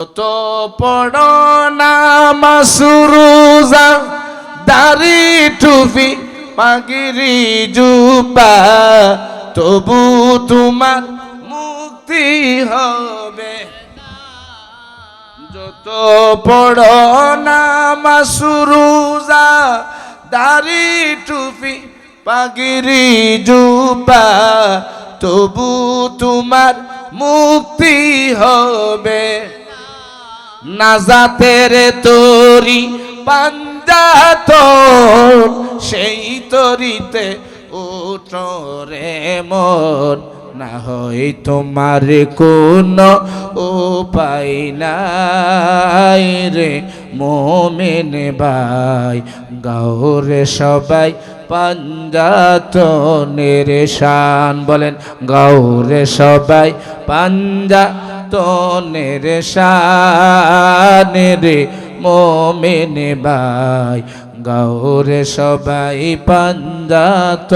তো পড়ো নামাজ রোজা দাড়ি টুপি পাগড়ি জুব্বা তবু তোমার মুক্তি হবে যত পড়ো নামাজ রোজা দাড়ি টুপি পাগড়ি জুব্বা তবু তোমার মুক্তি হবে নাজাতের তরি পাঞ্জাতন সেই তরিতে উঠরে মন না হয় তোমার কোন উপায় নাই রে মোমেন ভাই গাওরে সবাই পাঞ্জাতনের শান বলেন গাওরে সবাই পাঞ্জাতনের শান রে মোমেন ভাই গাওরে সবাই পাঞ্জাতনের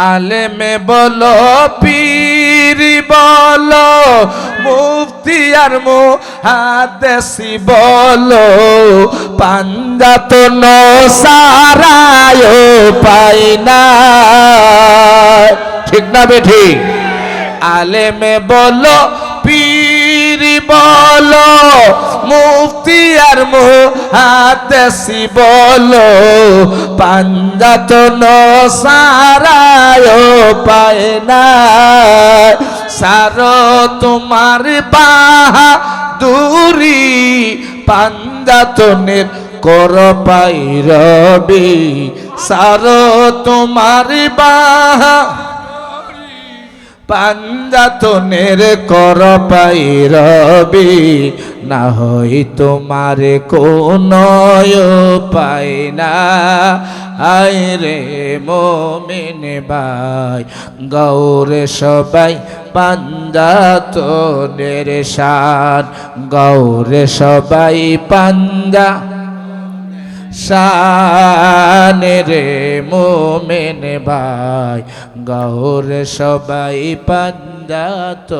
আলেমে বলো পীর বলো মুফতি আর মুহাদ্দিস বলো পাঞ্জাতন সারায় পাই না ঠিক না বেঠি আলেমে বলো পীর বলো মুফতি আর মুহাদ্দিস বলো পাঞ্জাতন সারায় পায় না সারো তোমার বাহাদুরি পাঞ্জাতনের কর পাই রবি সারো তোমার পাঞ্জাতনের কর পাই রবি না হই তোমার কোন পাই না আয় রে মোমেন ভাই গৌরে সবাই পাঞ্জাতনের শান গৌরে সবাই পাঞ্জা শানে রে মোমেন ভাই গৌরে সবাই পাঞ্জাতনের